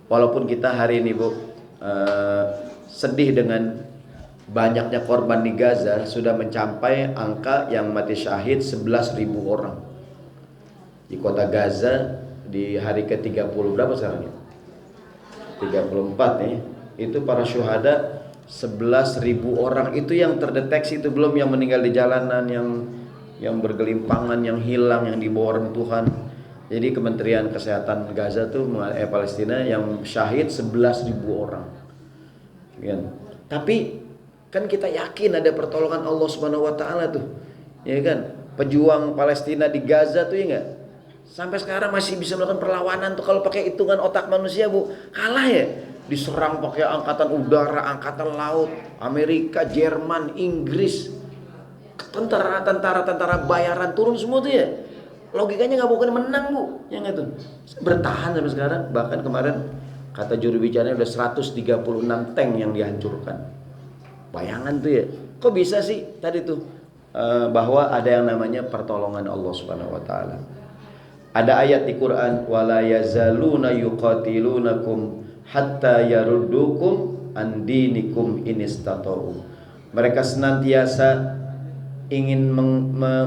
Walaupun kita hari ini Bu sedih dengan banyaknya korban di Gaza, sudah mencapai angka yang mati syahid 11.000 orang di kota Gaza di hari ke-30 berapa sekarang ya? 34 nih. Itu para syuhada 11.000 orang, itu yang terdeteksi, itu belum yang meninggal di jalanan, yang bergelimpangan, yang hilang, yang dibawa reruntuhan. Jadi Kementerian Kesehatan Gaza tuh Palestina yang syahid 11.000 orang. Ya. Tapi kan kita yakin ada pertolongan Allah Subhanahu wa taala tuh. Ya kan? Pejuang Palestina di Gaza tuh ya enggak? Sampai sekarang masih bisa melakukan perlawanan tuh, kalau pakai hitungan otak manusia Bu, kalah ya. Diserang pakai angkatan udara, angkatan laut, Amerika, Jerman, Inggris. Tentara bayaran turun semua tuh ya. Logikanya nggak mungkin menang Bu, ya nggak tuh. Bertahan sampai sekarang. Bahkan kemarin kata juru bicaranya udah 136 tank yang dihancurkan. Bayangan tuh ya. Kok bisa sih tadi tuh bahwa ada yang namanya pertolongan Allah Subhanahu Wa Taala. Ada ayat di Quran, wala yazaluna yuqatilunakum hatta yaruddukum an dinikum inistata'u. Mereka senantiasa ingin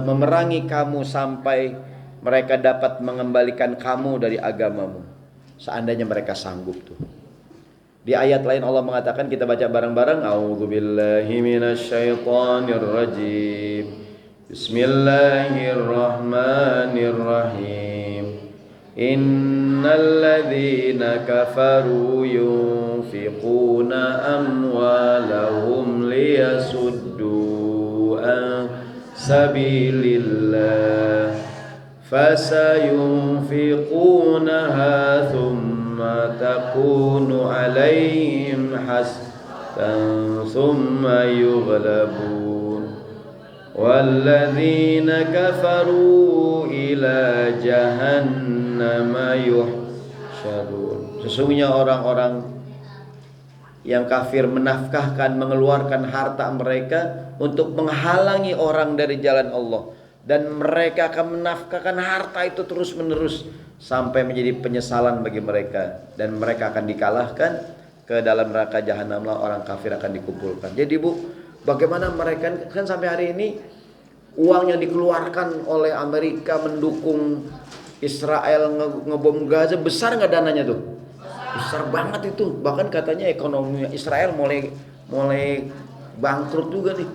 memerangi kamu sampai mereka dapat mengembalikan kamu dari agamamu, seandainya mereka sanggup tuh. Di ayat lain Allah mengatakan, kita baca bareng-bareng, a'udzubillahi minasyaitonirrajim. Bismillahirrahmanirrahim. Innalladzina kafaru yunfiquna amwalahum liyasuddu an sabilillah fasayunfiqunaha thumma takunu alaihim hasran thumma yughlabun walladzina kafaru ila jahannama yuhsyarun. Sesungguhnya orang-orang yang kafir menafkahkan, mengeluarkan harta mereka untuk menghalangi orang dari jalan Allah, dan mereka akan menafkahkan harta itu terus menerus sampai menjadi penyesalan bagi mereka, dan mereka akan dikalahkan, ke dalam neraka jahanam lah orang kafir akan dikumpulkan. Jadi Bu, bagaimana mereka kan sampai hari ini uang yang dikeluarkan oleh Amerika mendukung Israel ngebom Gaza, besar nggak dananya tuh? Besar banget itu. Bahkan katanya ekonomi Israel mulai bangkrut juga nih,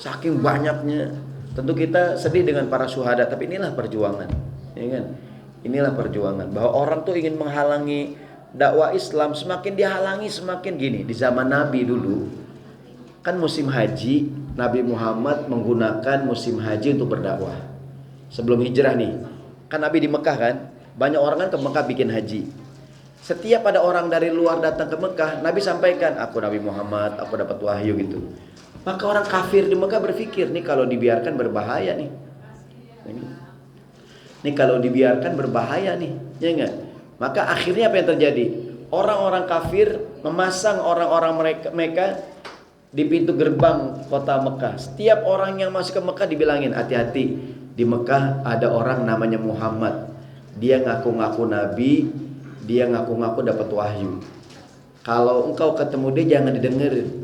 saking banyaknya. Tentu kita sedih dengan para syuhada, tapi inilah perjuangan, ya kan? Inilah perjuangan bahwa orang tuh ingin menghalangi dakwah Islam, semakin dihalangi semakin gini. Di zaman Nabi dulu kan musim haji, Nabi Muhammad menggunakan musim haji untuk berdakwah. Sebelum hijrah nih, kan Nabi di Mekah kan, banyak orang kan ke Mekah bikin haji. Setiap ada orang dari luar datang ke Mekah, Nabi sampaikan, aku Nabi Muhammad, aku dapat wahyu gitu. Maka orang kafir di Mekah berpikir, nih kalau dibiarkan berbahaya nih. Nih kalau dibiarkan berbahaya nih, ya enggak? Maka akhirnya apa yang terjadi? Orang-orang kafir memasang orang-orang mereka di pintu gerbang kota Mekah. Setiap orang yang masuk ke Mekah dibilangin, hati-hati, di Mekah ada orang namanya Muhammad. Dia ngaku-ngaku nabi, dia ngaku-ngaku dapat wahyu. Kalau engkau ketemu dia jangan didengerin.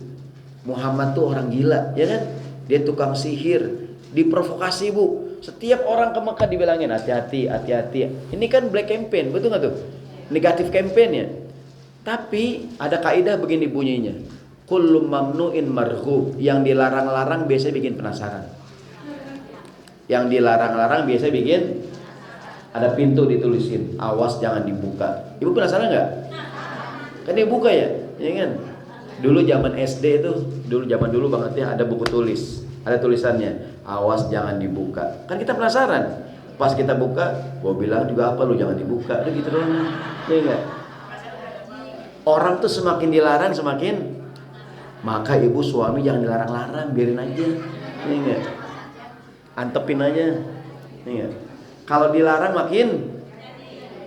Muhammad tuh orang gila, ya kan? Dia tukang sihir, diprovokasi Bu. Setiap orang ke Mekah dibilangin hati-hati, hati-hati. Ini kan black campaign, betul nggak tuh? Negatif campaign ya. Tapi ada kaidah begini bunyinya. Kullu mamnu'in marghub. Yang dilarang-larang biasanya bikin penasaran. Yang dilarang-larang biasanya bikin, ada pintu ditulisin, awas jangan dibuka. Ibu penasaran nggak? Kan dia buka ya, ya kan? Dulu zaman SD itu, zaman dulu banget ya, ada buku tulis, ada tulisannya, awas jangan dibuka. Kan kita penasaran. Pas kita buka, gua bilang juga apa lu jangan dibuka, udah gitu doang. Ya enggak? Orang tuh semakin dilarang semakin, maka ibu suami jangan dilarang-larang, biarin aja. Ya enggak? Antepin aja. Ya enggak? Kalau dilarang makin,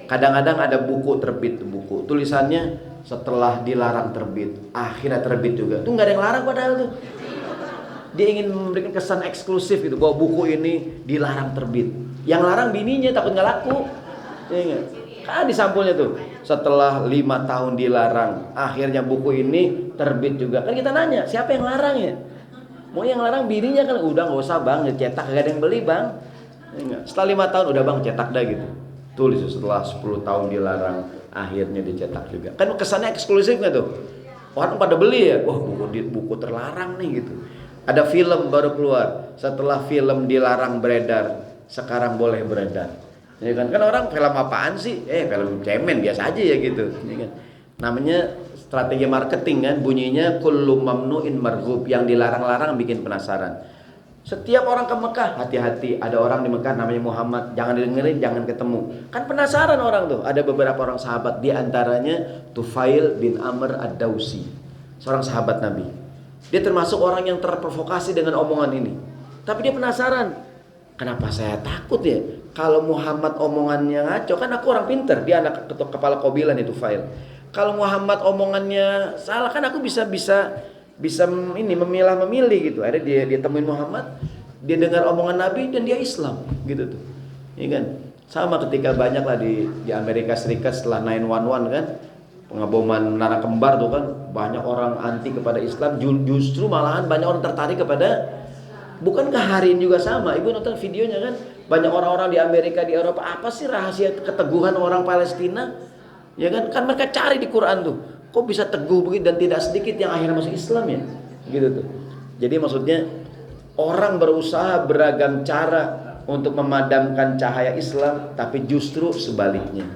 kadang-kadang ada buku terbit, buku tulisannya setelah dilarang terbit, akhirnya terbit juga. Tuh nggak ada yang larang padahal tuh. Dia ingin memberikan kesan eksklusif gitu, bahwa buku ini dilarang terbit. Yang larang bininya takut nggak laku. Ya, Kan di sampulnya tuh. Setelah 5 tahun dilarang, akhirnya buku ini terbit juga. Kan kita nanya, siapa yang larang ya? Mau yang larang bininya kan, udah nggak usah bang, cetak gak ada yang beli bang. Setelah 5 tahun udah bang cetak dah gitu. Tulis setelah 10 tahun dilarang, akhirnya dicetak juga. Kan kesannya eksklusif nggak tuh? Orang pada beli ya, wah buku terlarang nih gitu. Ada film baru keluar, setelah film dilarang beredar, sekarang boleh beredar. Ya kan orang film apaan sih? Film cemen biasa aja ya gitu. Ya kan? Namanya strategi marketing kan, bunyinya kullu mamnu'in marghub, yang dilarang-larang bikin penasaran. Setiap orang ke Mekah, hati-hati, ada orang di Mekah namanya Muhammad, jangan didengerin, jangan ketemu. Kan penasaran orang tuh. Ada beberapa orang sahabat, di antaranya Tufail bin Amr ad-Dausi, seorang sahabat Nabi. Dia termasuk orang yang terprovokasi dengan omongan ini. Tapi dia penasaran, kenapa saya takut ya? Kalau Muhammad omongannya ngaco, kan aku orang pinter, dia anak kepala kabilah nih Tufail. Kalau Muhammad omongannya salah, kan aku bisa ini memilih gitu. Akhirnya dia temuin Muhammad, dia dengar omongan Nabi dan dia Islam gitu tuh. Ya kan? Sama ketika banyak lah di Amerika Serikat setelah 9/11 kan, pengeboman menara kembar tuh kan, banyak orang anti kepada Islam, justru malahan banyak orang tertarik kepada. Bukankah hari ini juga sama? Ibu nonton videonya kan, banyak orang-orang di Amerika, di Eropa, apa sih rahasia keteguhan orang Palestina? Ya kan? Kan mereka cari di Quran tuh, kok bisa teguh begitu dan tidak sedikit yang akhirnya masuk Islam ya? Gitu tuh. Jadi maksudnya orang berusaha beragam cara untuk memadamkan cahaya Islam, tapi justru sebaliknya.